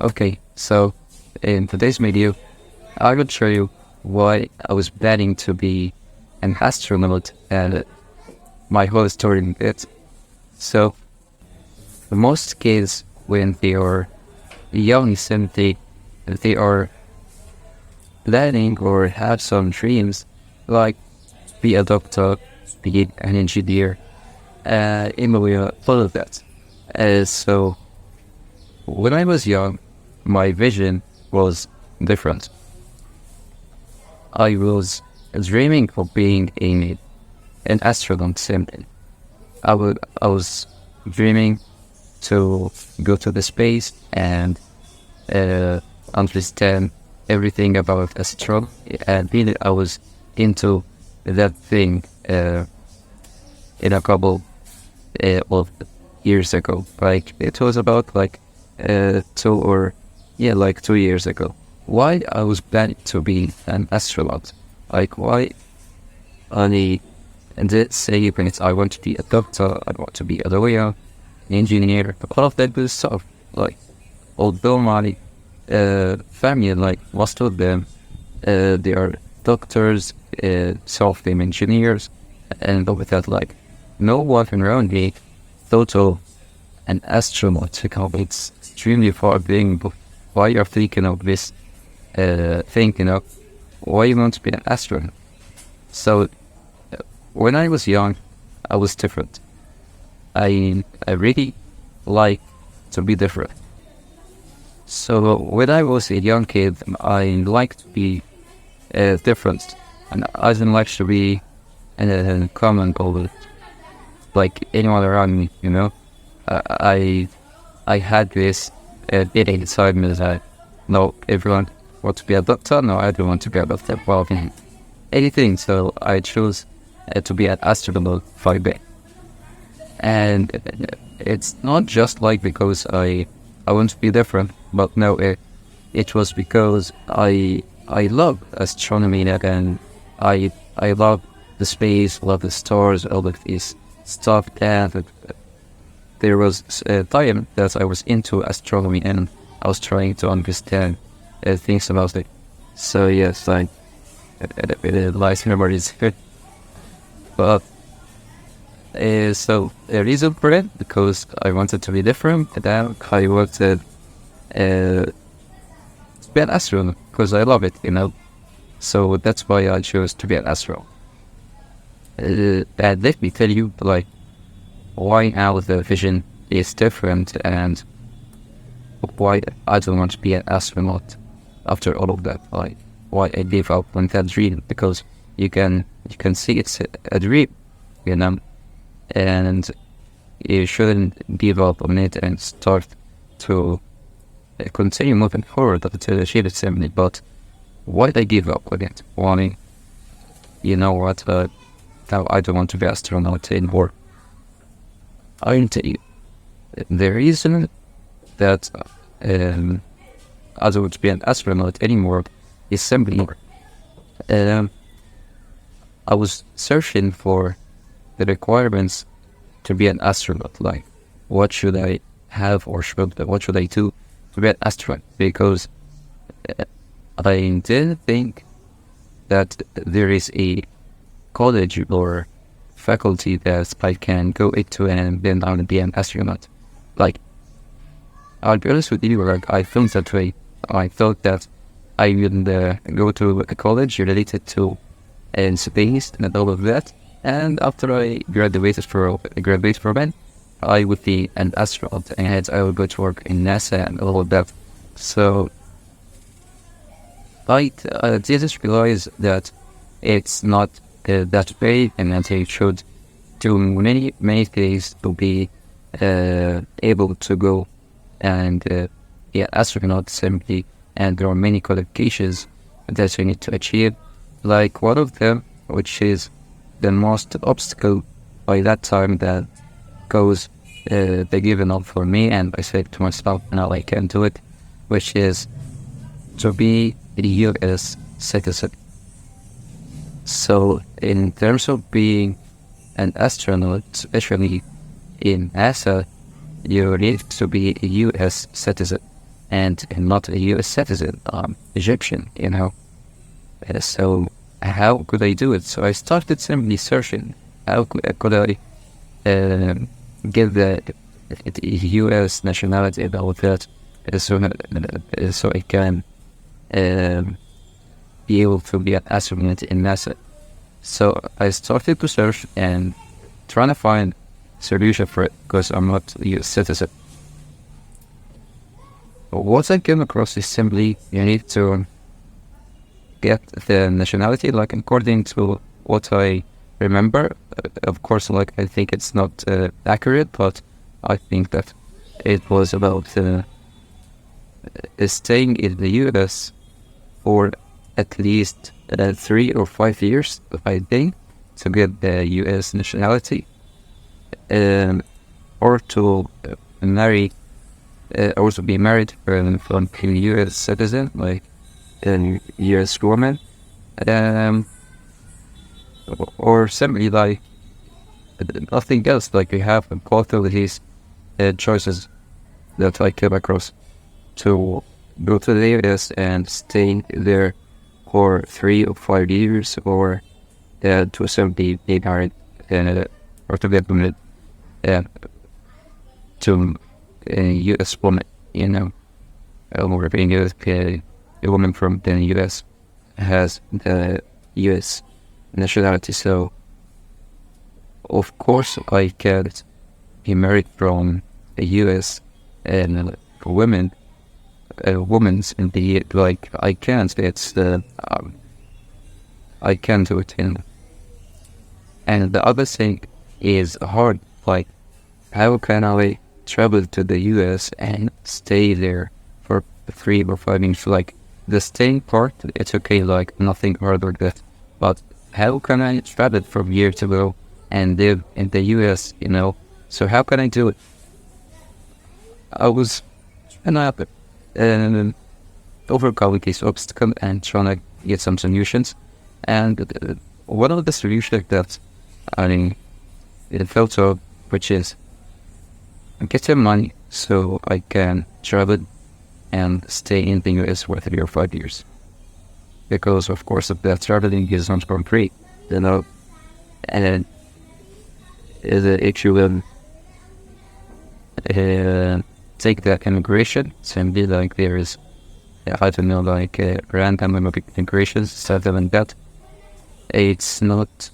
Okay, so in today's video, I will show you why I was planning to be an astronaut and my whole story in it. So, most kids, when they are young, simply they are planning or have some dreams like be a doctor, be an engineer, all of that. So, when I was young, my vision was different. I was dreaming of being an astronaut simply. I was dreaming to go to the space and understand everything about astronomy, and really I was into that thing in a couple of years ago. Like it was about like 2 years ago. Why I was planning to be an astronaut? Like why I did say when I want to be a doctor, I want to be a lawyer, an engineer, all of that good stuff. Like although my family, like most of them, they are doctors, some of them engineers, and with that, like no one around me thought of an astronaut. It's extremely far being. Why you're thinking of this? Thinking of why you want to be an astronaut. So when I was young, I was different. I really like to be different. So when I was a young kid, I liked to be different, and I didn't like to be common over like anyone around me. You know, I had this feeling inside me that no, everyone wants to be a doctor. No, I don't want to be a doctor. Well, anything. So I chose to be an astronaut for a bit. And it's not just like because I want to be different, but no, it was because I love astronomy and I love the space, love the stars, all of this stuff. And there was a time that I was into astronomy and I was trying to understand things about it. So yes, like nice memories. But so the reason for it, because I wanted to be different, and then I wanted to be an astronaut because I love it, you know. So that's why I chose to be an astronaut. And let me tell you, like, why now the vision is different and why I don't want to be an astronaut after all of that. Like, why I gave up on that dream, because you can see it's a dream, you know. And you shouldn't give up on it and start to continue moving forward to achieve it simply. But why did I give up on it? Why, you know what, now I don't want to be an astronaut anymore. I will tell you, the reason that I don't want to be an astronaut anymore is simply I was searching for the requirements to be an astronaut. Like, what should I have or what should I do to be an astronaut? Because I didn't think that there is a college or faculty that I can go into and then I will be an astronaut. Like, I'll be honest with you, like, I felt that way. I thought that I would go to a college related to space and all of that. And after I graduated from it, I would be an astronaut and I would go to work in NASA and all of that. So I just realized that it's not that way, and that I should do many things to be able to go and be an astronaut simply. And there are many qualifications that you need to achieve. Like one of them, which is the most obstacle by that time that goes they given up for me, and I said to myself, now I can do it, which is to be a US citizen. So in terms of being an astronaut, especially in NASA, you need to be a US citizen. and not a U.S. citizen, Egyptian, you know. So how could I do it? So I started simply searching. How could I get the U.S. nationality about that, so I can be able to be an astronaut in NASA. So I started to search and trying to find solution for it because I'm not a U.S. citizen. What I came across is simply you need to get the nationality, like according to what I remember. Of course, like I think it's not accurate, but I think that it was about staying in the U.S. for at least 3 or 5 years, I think, to get the U.S. nationality, or to marry, also be married from a U.S. citizen, like a U.S. woman, or simply like nothing else. Like we have both of these choices that I came across to go to the U.S. and stay there for 3 or 5 years, or to simply be married, or to get married to a U.S. woman, you know, or being a woman from the U.S. has the U.S. nationality. So, of course, I can't be married from a U.S. and women's in the, like, I can't. It's I can't do it. And the other thing is hard. Like, how can I travel to the U.S. and stay there for 3 or 5 years? Like, the staying part, it's okay, like, nothing harder than that. But how can I travel from here to go and live in the U.S., you know? So how can I do it? I was trying to overcome this obstacle and trying to get some solutions. And one of the solutions that it felt so, which is get some money so I can travel and stay in the US for 3 or 5 years. Because of course the traveling is not for free, you know. And if you will take that immigration, simply like there is, I don't know, like random immigration, stuff like that. It's not,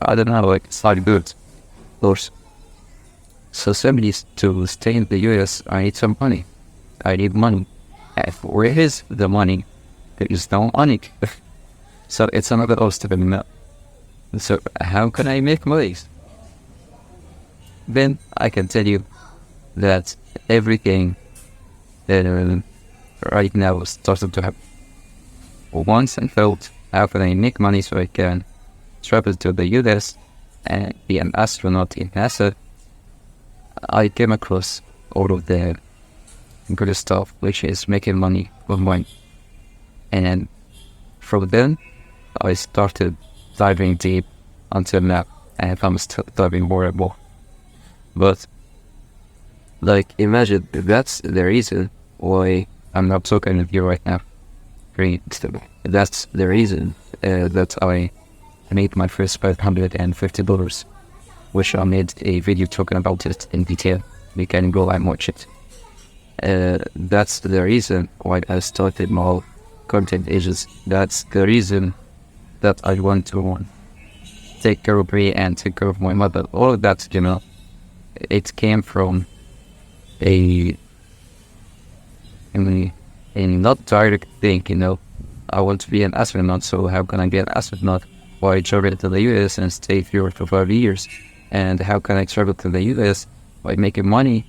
I don't know, like it's not good, of course. So simply to stay in the US, I need some money. I need money. And where is the money? There is no money. So it's another obstacle now. So how can I make money? Then I can tell you that everything right now started to happen. Once I felt how can I make money so I can travel to the US and be an astronaut in NASA, I came across all of the good stuff, which is making money online. And from then, I started diving deep until now, and I'm still diving more and more. But, like, imagine that's the reason why I'm not talking with you right now. That's the reason that I made my first $550, which I made a video talking about it in detail. You can go and watch it. That's the reason why I started my content agency. That's the reason that I want to take care of me and take care of my mother. All of that, you know, it came from a not direct thing, you know. I want to be an astronaut, so how can I be an astronaut? Why travel to the US and stay here for 5 years? And how can I travel to the US by making money,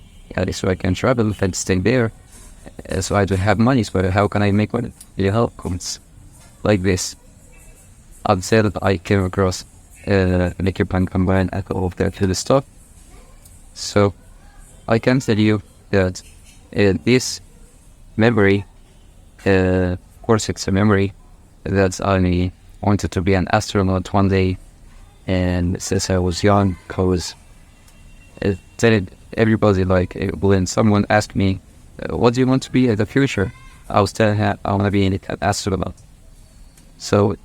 so I can travel and stay there? So I don't have money, so how can I make money? You know, it's like this. I'd say that I came across Liquor Pan combine all of that to the stuff. So I can tell you that this memory, of course it's a memory that I wanted to be an astronaut one day, and since I was young, I was telling everybody, like when someone asked me what do you want to be in the future? I was telling her I want to be an astronaut. So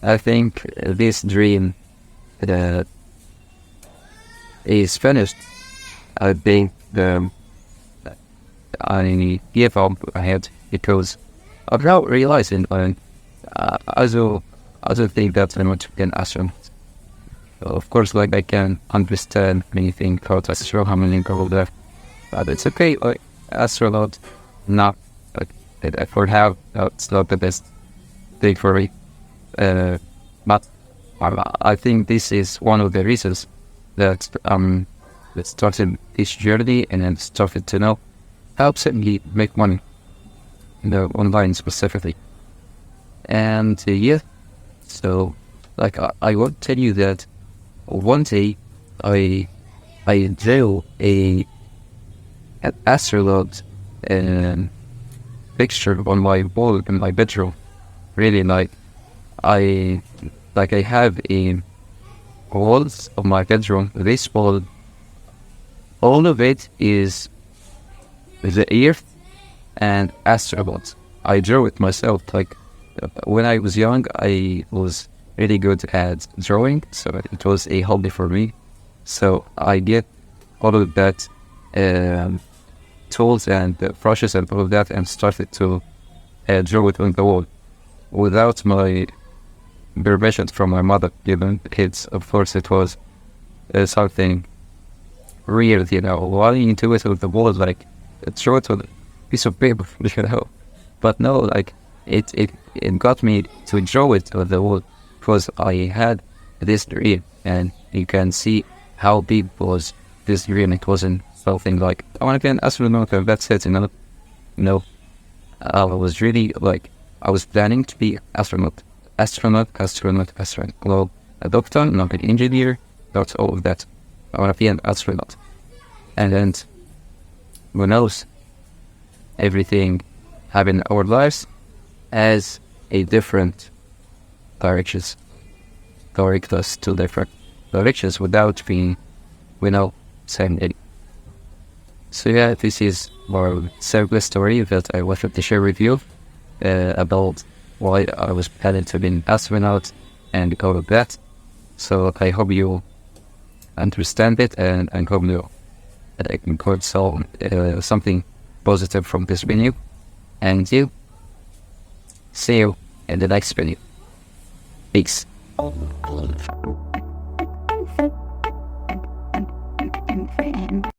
I think this dream uh, is finished. I think I give up ahead because I'm now realizing I don't think that I want to be an astronaut. Of course, like I can understand many things about astronomy, all that, but it's okay. Like astronaut, not like for now. It's not the best thing for me. But I think this is one of the reasons that that started this journey and then started to know how to make money in the online specifically. And yeah, so like I want to tell you that one day I drew an astronaut picture on my wall in my bedroom. Really I I have a walls of my bedroom. This wall, all of it is the earth and astronauts. I drew it myself. Like when I was young, I was really good at drawing, so it was a hobby for me. So I get all of that tools and brushes and all of that, and started to draw it on the wall without my permission from my mother. Given it's, of course, it was something weird, Why you do it on the wall, like throw it on a piece of paper, But no, like it got me to draw it on the wall because I had this dream, and you can see how big was this dream. It wasn't something like I want to be an astronaut and that's it, No, I was really like I was planning to be astronaut. Well, a doctor, not an engineer, not all of that. I want to be an astronaut. And then, who knows, everything happened in our lives as a different directions, direct us to different directions without being, saying it. So yeah, this is more simple story that I wanted to share with you about why I was planning to be an astronaut and all of that. So I hope you understand it, and I hope you got something positive from this video. And see you in the next video. Peace.